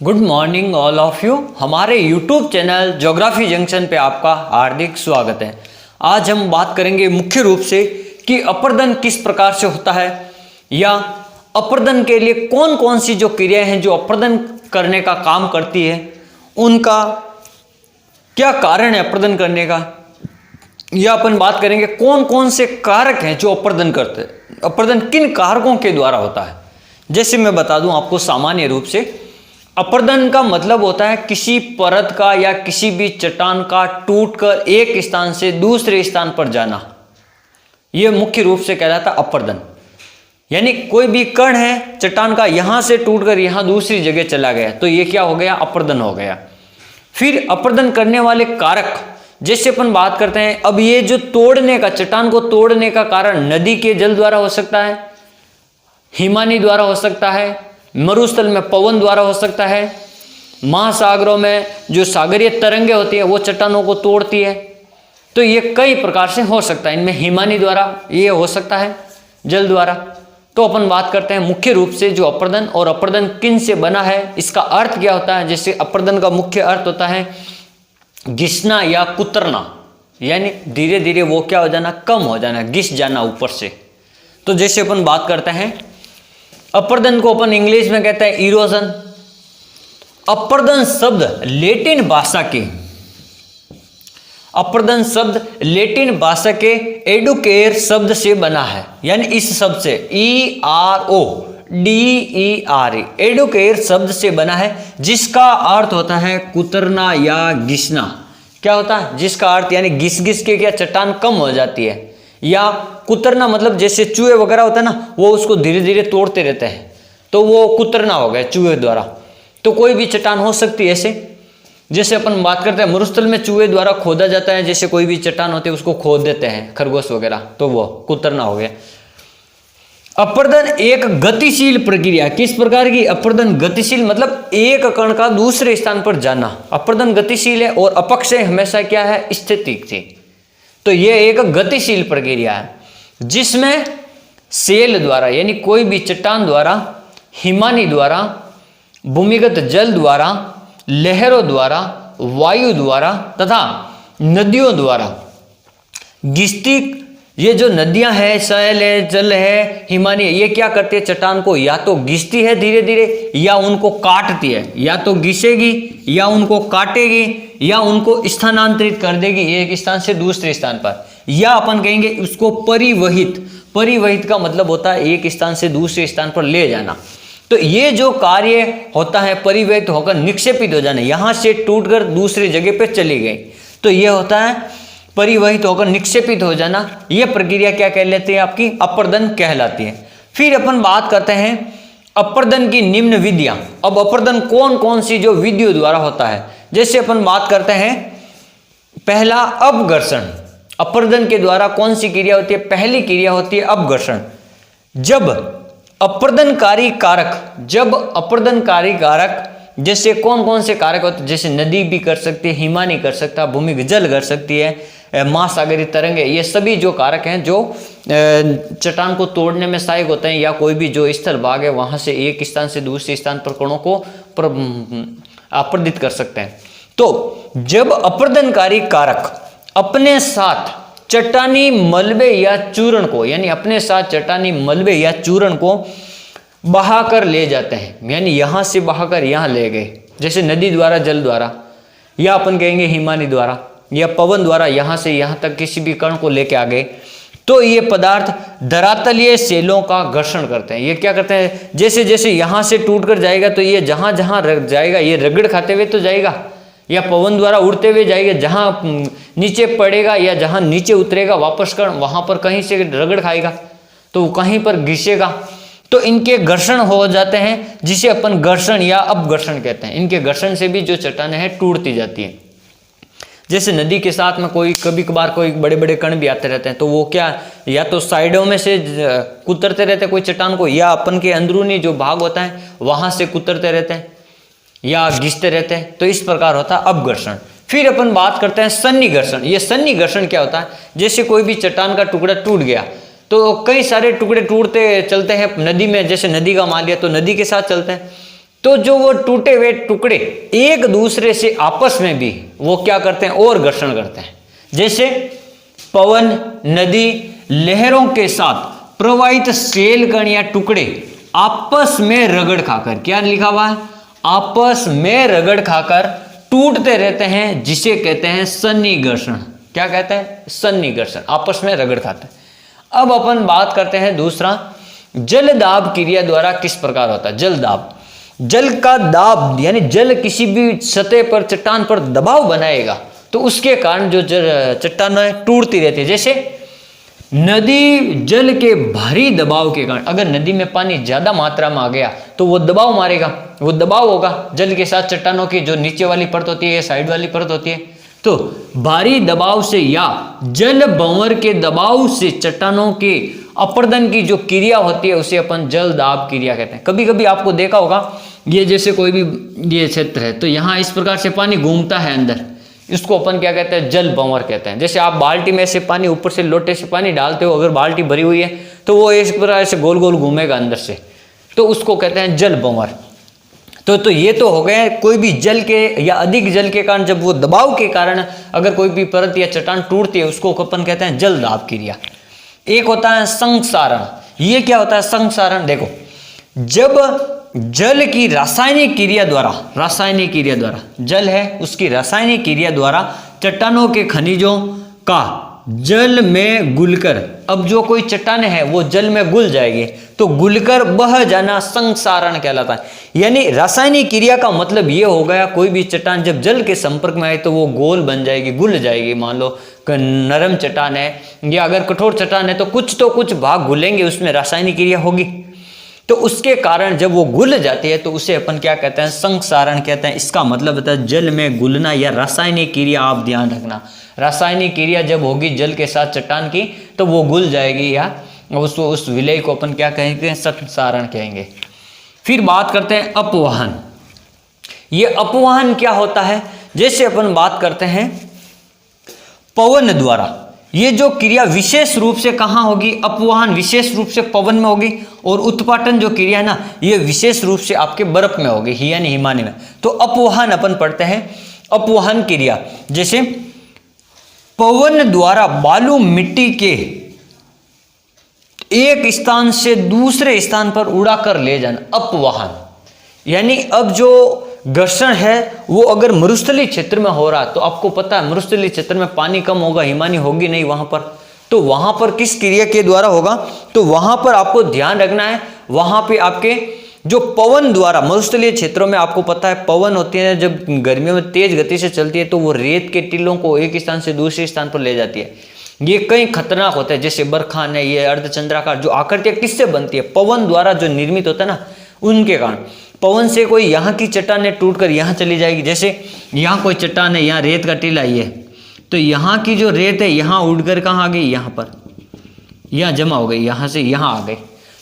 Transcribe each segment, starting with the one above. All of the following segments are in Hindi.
Good morning all of you. हमारे यूट्यूब चैनल ज्योग्राफी जंक्शन पे आपका हार्दिक स्वागत है। आज हम बात करेंगे मुख्य रूप से कि अपर्दन किस प्रकार से होता है या अपर्दन के लिए कौन कौन सी जो क्रियाएं हैं जो अपर्दन करने का काम करती है, उनका क्या कारण है अपर्दन करने का, या अपन बात करेंगे कौन कौन से कारक हैं जो अपर्दन करते हैं, अपर्दन किन कारकों के द्वारा होता है। जैसे मैं बता दूं आपको, सामान्य रूप से अपर्दन का मतलब होता है किसी परत का या किसी भी चट्टान का टूटकर एक स्थान से दूसरे स्थान पर जाना। यह मुख्य रूप से कहलाता है अपर्दन। यानी कोई भी कण है चट्टान का, यहां से टूटकर यहां दूसरी जगह चला गया तो यह क्या हो गया, अपर्दन हो गया। फिर अपर्दन करने वाले कारक, जैसे अपन बात करते हैं, अब ये जो तोड़ने का, चट्टान को तोड़ने का कारण नदी के जल द्वारा हो सकता है, हिमानी द्वारा हो सकता है, मरुस्थल में पवन द्वारा हो सकता है, महासागरों में जो सागरीय तरंगे होती है वो चट्टानों को तोड़ती है। तो ये कई प्रकार से हो सकता है। इनमें हिमानी द्वारा ये हो सकता है, जल द्वारा। तो अपन बात करते हैं मुख्य रूप से जो अपर्दन, और अपर्दन किन से बना है, इसका अर्थ क्या होता है। जैसे अपर्दन का मुख्य अर्थ होता है घिसना या कुतरना, यानी धीरे धीरे वो क्या हो जाना, कम हो जाना, घिस जाना ऊपर से। तो जैसे अपन बात करते हैं अपर्दन को अपन इंग्लिश में कहते हैं इरोजन। अपर्दन शब्द लेटिन भाषा के, अपर्दन शब्द लेटिन भाषा के एडुकेर शब्द से बना है। यानी इस शब्द से ERODERE एडुकेर शब्द से बना है, जिसका अर्थ होता है कुतरना या घिसना। क्या होता है, जिसका अर्थ यानी घिस घिस के क्या चट्टान कम हो जाती है, या कुतरना मतलब जैसे चूहे वगैरह होता है ना, वो उसको धीरे धीरे तोड़ते रहते हैं, तो वो कुतरना हो गया चूहे द्वारा। तो कोई भी चट्टान हो सकती है ऐसे। जैसे अपन बात करते हैं मरुस्थल में चूहे द्वारा खोदा जाता है, जैसे कोई भी चट्टान होती है उसको खोद देते हैं खरगोश वगैरह, तो वो कुतरना हो गया। अपर्दन एक गतिशील प्रक्रिया, किस प्रकार की, अपर्दन गतिशील मतलब एक कण का दूसरे स्थान पर जाना। अपर्दन गतिशील है और अपक्षय हमेशा क्या है, स्थितिक थी। तो यह एक गतिशील प्रक्रिया है जिसमें सेल द्वारा, यानी कोई भी चट्टान द्वारा, हिमानी द्वारा, भूमिगत जल द्वारा, लहरों द्वारा, वायु द्वारा तथा नदियों द्वारा घिसती, ये जो नदियां हैं, सैल है, जल है, हिमानी है, ये क्या करती है, चट्टान को या तो घिसती है धीरे धीरे, या उनको काटती है। या तो घिसेगी या उनको काटेगी या उनको स्थानांतरित कर देगी एक स्थान से दूसरे स्थान पर, या अपन कहेंगे उसको परिवहित। परिवहित का मतलब होता है एक स्थान से दूसरे स्थान पर ले जाना। तो ये जो कार्य होता है परिवहित होकर निक्षेपित हो जाना, यहां से टूटकर दूसरी जगह पर चली गई, तो ये होता है परिवहित होकर निक्षेपित हो जाना। यह प्रक्रिया क्या कहलाती है, आपकी अपर्दन कहलाती है। फिर अपन बात करते हैं अपर्दन की निम्न विधियां। अब अपर्दन कौन कौन सी जो विधियों द्वारा होता है, जैसे अपन बात करते हैं पहला अपघर्षण। अपर्दन के द्वारा कौन सी क्रिया होती है, पहली क्रिया होती है अपघर्षण। जब अपर्दनकारी कारक जैसे कौन कौन से कारक होते हैं, जैसे नदी भी कर सकती है, हिमानी कर सकता है, भूमिगत जल कर सकती है, महासागरीय तरंगे, ये सभी जो कारक हैं जो चट्टान को तोड़ने में सहायक होते हैं, या कोई भी जो स्थल भाग है वहां से एक स्थान से दूसरे स्थान पर कणों को अपर्दित कर सकते हैं। तो जब अपर्दनकारी कारक अपने साथ चट्टानी मलबे या चूर्ण को, यानी अपने साथ चट्टानी मलबे या चूर्ण को बहाकर ले जाते हैं, यानी यहां से बहाकर यहां ले गए, जैसे नदी द्वारा, जल द्वारा, या अपन कहेंगे हिमानी द्वारा या पवन द्वारा, यहां से यहां तक किसी भी कण को लेके आ गए, तो ये पदार्थ धरातलीय सेलों का घर्षण करते हैं। ये क्या करते हैं, जैसे जैसे यहां से टूटकर जाएगा तो ये जहां जहां जाएगा, ये रगड़ खाते हुए तो जाएगा, या पवन द्वारा उड़ते हुए जाएगा, जहां नीचे पड़ेगा या जहां नीचे उतरेगा वापस कण, वहां पर कहीं से रगड़ खाएगा तो वो कहीं पर घिसेगा, तो इनके घर्षण हो जाते हैं, जिसे अपन घर्षण या अपघर्षण कहते हैं। इनके घर्षण से भी जो चट्टानें हैं टूटती जाती है। जैसे नदी के साथ में कोई कभी कभार कोई बड़े बड़े कण भी आते रहते हैं, तो वो क्या, या तो साइडों में से कुतरते रहते हैं कोई चट्टान को, या अपन के अंदरूनी जो भाग होता है वहां से कुतरते रहते हैं या घिसते रहते हैं। तो इस प्रकार होता है अपघर्षण। फिर अपन बात करते हैं सन्निघर्षण। ये सन्निघर्षण क्या होता है, जैसे कोई भी चट्टान का टुकड़ा टूट गया तो कई सारे टुकड़े टूटते चलते हैं नदी में, जैसे नदी का मान लिया तो नदी के साथ चलते हैं, तो जो वो टूटे हुए टुकड़े एक दूसरे से आपस में भी वो क्या करते हैं और घर्षण करते हैं। जैसे पवन, नदी, लहरों के साथ प्रवाहित सेल कण या टुकड़े आपस में रगड़ खाकर, क्या लिखा हुआ है, आपस में रगड़ खाकर टूटते रहते हैं, जिसे कहते हैं सन्निघर्षण। क्या कहते हैं? सन्निघर्षण, आपस में रगड़ खाते हैं। अब अपन बात करते हैं दूसरा, जल दाब क्रिया द्वारा किस प्रकार होता है। जल दाब, जल का दाब यानी जल किसी भी सतह पर, चट्टान पर दबाव बनाएगा तो उसके कारण जो चट्टानें टूटती रहती है। जैसे नदी जल के भारी दबाव के कारण, अगर नदी में पानी ज्यादा मात्रा में आ गया तो वो दबाव मारेगा, वो दबाव होगा जल के साथ चट्टानों की जो नीचे वाली परत होती है, साइड वाली परत होती है, तो भारी दबाव से या जल भंवर के दबाव से चट्टानों के अपर्दन की जो क्रिया होती है उसे अपन जल दाब क्रिया कहते हैं। कभी कभी आपको देखा होगा, ये जैसे कोई भी ये क्षेत्र है तो यहाँ इस प्रकार से पानी घूमता है अंदर, इसको अपन क्या कहते हैं? जल भंवर कहते हैं। जैसे आप बाल्टी में से पानी, ऊपर से लोटे से पानी डालते हो, अगर बाल्टी भरी हुई है तो वो इस प्रकार से गोल गोल घूमेगा अंदर से, तो उसको कहते हैं जल भंवर। तो ये तो हो गए कोई भी जल के या अधिक जल के कारण, जब वो दबाव के कारण अगर कोई भी परत या चट्टान टूटती है उसको अपन कहते हैं जल दाब क्रिया। एक होता है संक्षारण। ये क्या होता है संक्षारण? देखो, जब जल की रासायनिक क्रिया द्वारा, जल है उसकी रासायनिक क्रिया द्वारा चट्टानों के खनिजों का जल में घुलकर, अब जो कोई चट्टानें हैं वो जल में घुल जाएगी तो घुलकर बह जाना संक्षारण कहलाता है। यानी रासायनिक क्रिया का मतलब ये हो गया, कोई भी चट्टान जब जल के संपर्क में आए तो वो गोल बन जाएगी, घुल जाएगी। मान लो नरम चट्टान है या अगर कठोर चट्टान है तो कुछ भाग घुलेंगे, उसमें रासायनिक क्रिया होगी, तो उसके कारण जब वो घुल जाती है तो उसे अपन क्या कहते हैं? संक्षारण कहते हैं। इसका मतलब होता है जल में घुलना या रासायनिक क्रिया। आप ध्यान रखना, रासायनिक क्रिया जब होगी जल के साथ चट्टान की तो वो घुल जाएगी या उस विलय को अपन क्या कहेंगे? संक्षारण कहेंगे। फिर बात करते हैं अपवहन। ये अपवहन क्या होता है? जैसे अपन बात करते हैं पवन द्वारा, ये जो क्रिया विशेष रूप से कहाँ होगी? अपवहन विशेष रूप से पवन में होगी, और उत्पाटन जो क्रिया है ना ये विशेष रूप से आपके बर्फ में होगी, यानी हिमानी में। तो अपवहन अपन पढ़ते हैं, अपवहन क्रिया। जैसे पवन द्वारा बालू मिट्टी के एक स्थान से दूसरे स्थान पर उड़ाकर ले जाना, अपवहन। यानी अब जो घर्षण है वो अगर मरुस्थलीय क्षेत्र में हो रहा तो आपको पता है मरुस्थलीय क्षेत्र में पानी कम होगा, हिमानी होगी नहीं वहां पर, तो वहां पर किस क्रिया के द्वारा होगा? तो वहां पर आपको ध्यान रखना है, वहां पे आपके जो पवन द्वारा, मरुस्थलीय क्षेत्रों में आपको पता है पवन होती है जब गर्मियों में तेज गति से चलती है तो वो रेत के टीलों को एक स्थान से दूसरे स्थान पर ले जाती है। ये कई खतरनाक होता है, जैसे बरखान है, ये अर्धचंद्राकार जो आकृतियां किससे बनती है? पवन द्वारा जो निर्मित होता है ना उनके कारण। पवन से कोई यहाँ की चट्टान टूटकर यहाँ चली जाएगी, जैसे यहाँ कोई चट्टान है, यहाँ रेत का टीला ही है तो यहाँ की जो रेत है यहाँ उड़कर कहाँ आ गई? यहाँ पर, यहाँ जमा हो गई, यहाँ से यहाँ आ गई।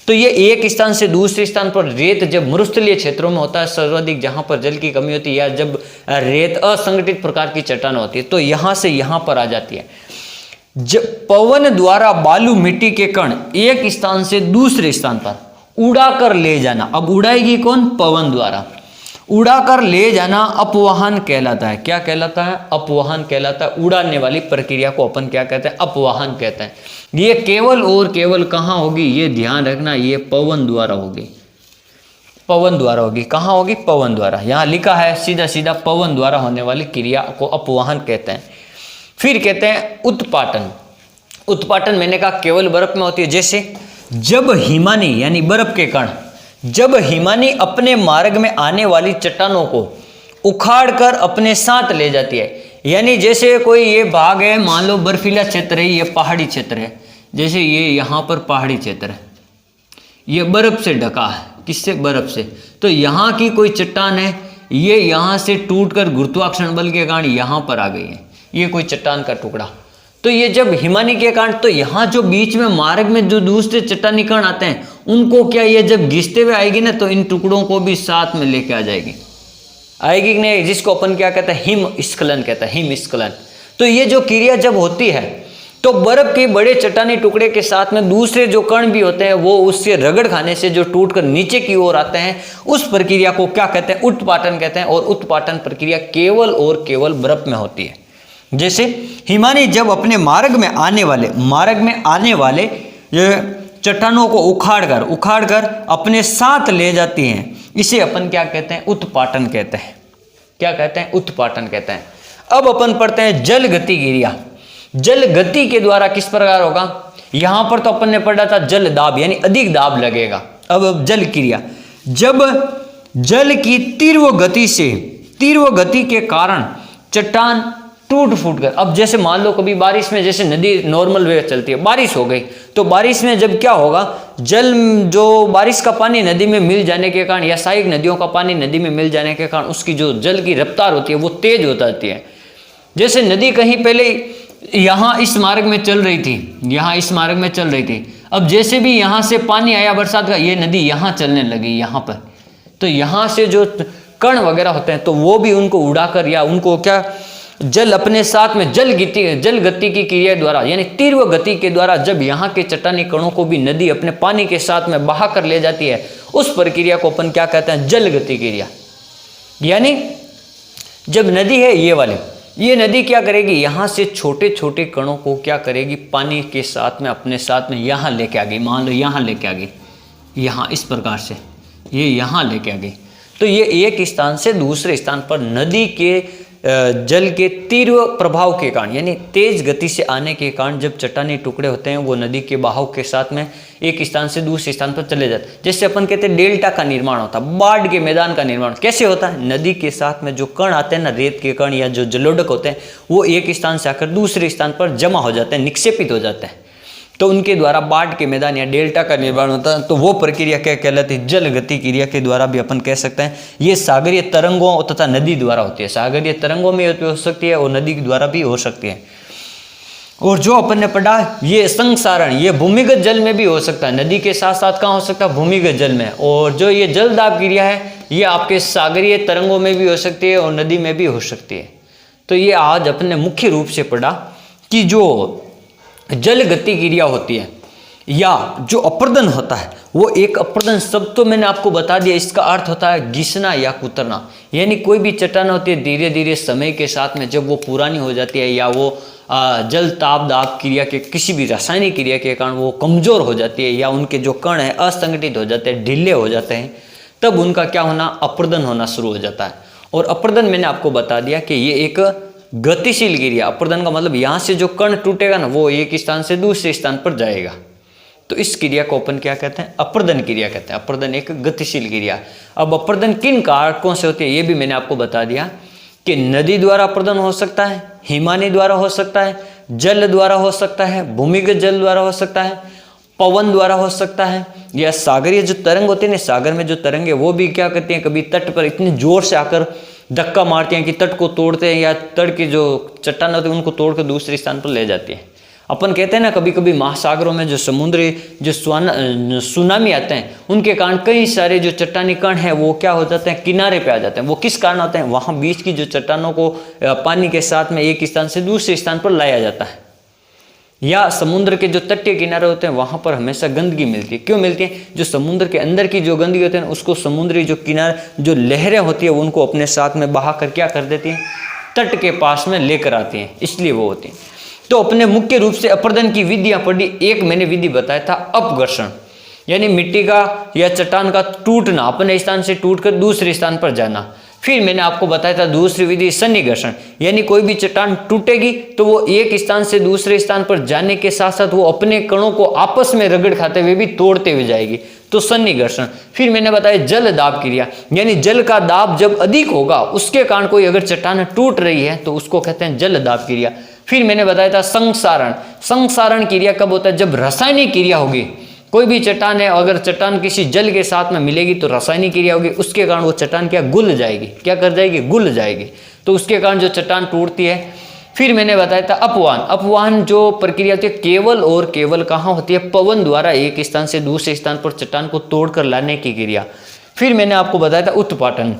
तो ये एक स्थान से दूसरे स्थान पर रेत जब मरुस्थलीय क्षेत्रों में होता है सर्वाधिक, जहाँ पर जल की कमी होती है या जब रेत असंगठित प्रकार की चट्टान होती है तो यहाँ से यहाँ पर आ जाती है। जब पवन द्वारा बालू मिट्टी के कण एक स्थान से दूसरे स्थान पर उड़ाकर ले जाना, अब उड़ाएगी कौन? पवन द्वारा उड़ाकर ले जाना अपवहन कहलाता है। क्या कहलाता है? अपवहन कहलाता है। उड़ाने वाली प्रक्रिया को अपन क्या कहते हैं? अपवहन कहते हैं। ये केवल और केवल कहाँ होगी? ये ध्यान रखना, ये पवन द्वारा होगी, पवन द्वारा होगी। कहाँ होगी? पवन द्वारा। यहाँ लिखा है सीधा सीधा पवन द्वारा होने वाली क्रिया को अपवहन कहते हैं। फिर कहते हैं उत्पाटन। उत्पाटन मैंने कहा केवल बर्फ में होती है। जैसे जब हिमानी यानी बर्फ के कण, जब हिमानी अपने मार्ग में आने वाली चट्टानों को उखाड़कर अपने साथ ले जाती है, यानी जैसे कोई ये भाग है, मान लो बर्फीला क्षेत्र है, ये पहाड़ी क्षेत्र है, जैसे ये यहाँ पर पहाड़ी क्षेत्र है, ये बर्फ से ढका है। किससे? बर्फ से। तो यहाँ की कोई चट्टान है, ये यहाँ से टूटकर गुरुत्वाकर्षण बल के कारण यहाँ पर आ गई है, ये कोई चट्टान का टुकड़ा। तो ये जब हिमानी के कारण, तो यहाँ जो बीच में मार्ग में जो दूसरे चट्टानी कण आते हैं उनको क्या, ये जब घिसते हुए आएगी ना तो इन टुकड़ों को भी साथ में लेके आ जाएगी, आएगी कि नहीं? जिसको अपन क्या कहते हैं? हिमस्खलन कहते हैं, हिमस्खलन। तो ये जो क्रिया जब होती है तो बर्फ के बड़े चट्टानी टुकड़े के साथ में दूसरे जो कण भी होते हैं वो उससे रगड़ खाने से जो टूटकर नीचे की ओर आते हैं, उस प्रक्रिया को क्या कहते हैं? उत्पाटन कहते हैं। और उत्पाटन प्रक्रिया केवल और केवल बर्फ में होती है। जैसे हिमानी जब अपने मार्ग में आने वाले चट्टानों को उखाड़ कर अपने साथ ले जाती हैं, इसे अपन क्या कहते हैं? उत्पाटन कहते हैं। क्या कहते हैं? उत्पाटन कहते हैं। अब अपन पढ़ते हैं जल गति क्रिया। जल गति के द्वारा किस प्रकार होगा? यहां पर तो अपन ने पढ़ा था जल दाब, यानी अधिक दाब लगेगा। अब जल क्रिया, जब जल की तीव्र गति के कारण चट्टान टूट फूट कर, अब जैसे मान लो कभी बारिश में, जैसे नदी नॉर्मल वे चलती है, बारिश हो गई तो बारिश में जब क्या होगा, जल जो बारिश का पानी नदी में मिल जाने के कारण या सहायक नदियों का पानी नदी में मिल जाने के कारण उसकी जो जल की रफ्तार होती है वो तेज हो जाती है। जैसे नदी कहीं पहले यहाँ इस मार्ग में चल रही थी, अब जैसे भी यहाँ से पानी आया बरसात का, ये नदी यहाँ चलने लगी यहाँ पर, तो यहाँ से जो कण वगैरह होते हैं तो वो भी उनको उड़ाकर या उनको क्या जल अपने साथ में जल गति की क्रिया द्वारा, यानी तीव्र गति के द्वारा जब यहाँ के चट्टानी कणों को भी नदी अपने पानी के साथ में बहा कर ले जाती है, उस प्रक्रिया को अपन क्या कहते हैं? जल गति क्रिया। यानी जब नदी है ये नदी क्या करेगी? यहाँ से छोटे छोटे कणों को क्या करेगी? पानी के साथ में अपने साथ में यहाँ लेके आ गई। मान लो यहाँ लेके आ गई, यहाँ इस प्रकार से ये यहाँ लेके आ गई, तो ये एक स्थान से दूसरे स्थान पर नदी के जल के तीव्र प्रभाव के कारण, यानी तेज गति से आने के कारण जब चट्टानी टुकड़े होते हैं वो नदी के बहाव के साथ में एक स्थान से दूसरे स्थान पर चले जाते हैं। जैसे अपन कहते हैं डेल्टा का निर्माण होता है, बाढ़ के मैदान का निर्माण कैसे होता है? नदी के साथ में जो कण आते हैं ना, रेत के कण या जो जलोढ़क होते हैं, वो एक स्थान से आकर दूसरे स्थान पर जमा हो जाते हैं, निक्षेपित हो जाते हैं, तो उनके द्वारा बाढ़ के मैदान या डेल्टा का निर्माण होता है। तो वो प्रक्रिया क्या कहलाती है? जल गति क्रिया के द्वारा भी अपन कह सकते हैं। ये सागरीय तरंगों तथा नदी द्वारा होती है, सागरीय तरंगों में हो सकती है और नदी के द्वारा भी हो सकती है। और जो अपन ने पढ़ा ये संसारण, ये भूमिगत जल में भी हो सकता है, नदी के साथ साथ कहाँ हो सकता है? भूमिगत जल में। और जो ये जल दाब क्रिया है ये आपके सागरीय तरंगों में भी हो सकती है और नदी में भी हो सकती है। तो ये आज अपन ने मुख्य रूप से पढ़ा कि जो जल गति क्रिया होती है या जो अपर्दन होता है, वो एक अपर्दन शब्द तो मैंने आपको बता दिया, इसका अर्थ होता है घिसना या कुतरना। यानी कोई भी चट्टान होती है धीरे धीरे समय के साथ में जब वो पुरानी हो जाती है या वो जल ताप दाब क्रिया के किसी भी रासायनिक क्रिया के कारण वो कमजोर हो जाती है या उनके जो कण है असंगठित हो जाते हैं, ढीले हो जाते हैं, तब उनका क्या होना? अपर्दन होना शुरू हो जाता है। और अपर्दन मैंने आपको बता दिया कि ये एक गतिशील क्रिया, अपर्दन का मतलब यहाँ से जो कण टूटेगा ना वो एक स्थान से दूसरे स्थान पर जाएगा, तो इस क्रिया को अपन क्या कहते हैं? अपर्दन क्रिया कहते हैं। अपर्दन एक गतिशील क्रिया। अब अपर्दन किन कारकों से होती है ये भी मैंने आपको बता दिया कि नदी द्वारा अपर्दन हो सकता है, हिमानी द्वारा हो सकता है, जल द्वारा हो सकता है, भूमिगत जल द्वारा हो सकता है, पवन द्वारा हो सकता है, या सागरीय जो तरंग होती है ना, सागर में जो तरंग है वो भी क्या करती हैं? कभी तट पर इतनी जोर से आकर धक्का मारती हैं कि तट को तोड़ते हैं या तट की जो चट्टान होती है उनको तोड़कर दूसरे स्थान पर ले जाती है। अपन कहते हैं ना कभी कभी महासागरों में जो समुद्री जो सुनामी आते हैं उनके कारण कई सारे जो चट्टानी कण हैं वो क्या हो जाते हैं? किनारे पे आ जाते हैं। वो किस कारण होते हैं? वहाँ बीच की जो चट्टानों को पानी के साथ में एक स्थान से दूसरे स्थान पर लाया जाता है। या समुद्र के जो तटीय किनारे होते हैं वहाँ पर हमेशा गंदगी मिलती है। क्यों मिलती है? जो समुद्र के अंदर की जो गंदगी होती है उसको समुद्री जो किनारे जो लहरें होती है उनको अपने साथ में बहा कर क्या कर देती हैं? तट के पास में लेकर आती हैं, इसलिए वो होती हैं। तो अपने मुख्य रूप से अपर्दन की विधियां पढ़ी। एक मैंने विधि बताया था अपघर्षण, यानी मिट्टी का या चट्टान का टूटना, अपने स्थान से टूटकर दूसरे स्थान पर जाना। फिर मैंने आपको बताया था दूसरी विधि सन्निकर्षण, यानी कोई भी चट्टान टूटेगी तो वो एक स्थान से दूसरे स्थान पर जाने के साथ साथ वो अपने कणों को आपस में रगड़ खाते हुए भी तोड़ते हुए जाएगी, तो सन्निकर्षण। फिर मैंने बताया जल दाब क्रिया, यानी जल का दाब जब अधिक होगा उसके कारण कोई अगर चट्टान टूट रही है तो उसको कहते हैं जल दाब क्रिया। फिर मैंने बताया था संसारण। संसारण क्रिया कब होता है? जब रासायनिक क्रिया होगी। कोई भी चट्टान है, अगर चट्टान किसी जल के साथ में मिलेगी तो रासायनिक क्रिया होगी, उसके कारण वो चट्टान क्या गुल जाएगी। क्या कर जाएगी? गुल जाएगी, तो उसके कारण जो चट्टान टूटती है। फिर मैंने बताया था अपवाहन। अपवाहन जो प्रक्रिया होती है केवल और केवल कहाँ होती है? पवन द्वारा एक स्थान से दूसरे स्थान पर चट्टान को तोड़कर लाने की क्रिया। फिर मैंने आपको बताया था उत्पाटन।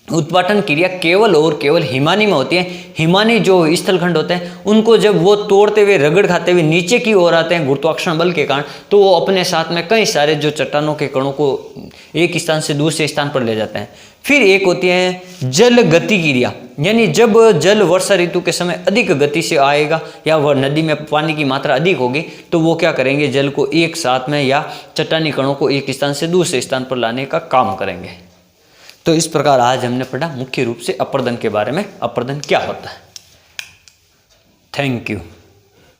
उत्पाटन क्रिया केवल और केवल हिमानी में होती है। हिमानी जो स्थलखंड होते हैं उनको जब वो तोड़ते हुए रगड़ खाते हुए नीचे की ओर आते हैं गुरुत्वाकर्षण बल के कारण, तो वो अपने साथ में कई सारे जो चट्टानों के कणों को एक स्थान से दूसरे स्थान पर ले जाते हैं। फिर एक होती है जल गति क्रिया, यानी जब जल वर्षा ऋतु के समय अधिक गति से आएगा या वह नदी में पानी की मात्रा अधिक होगी, तो वो क्या करेंगे, जल को एक साथ में या चट्टानी कणों को एक स्थान से दूसरे स्थान पर लाने का काम करेंगे। तो इस प्रकार आज हमने पढ़ा मुख्य रूप से अपरदन के बारे में, अपरदन क्या होता है। Thank you.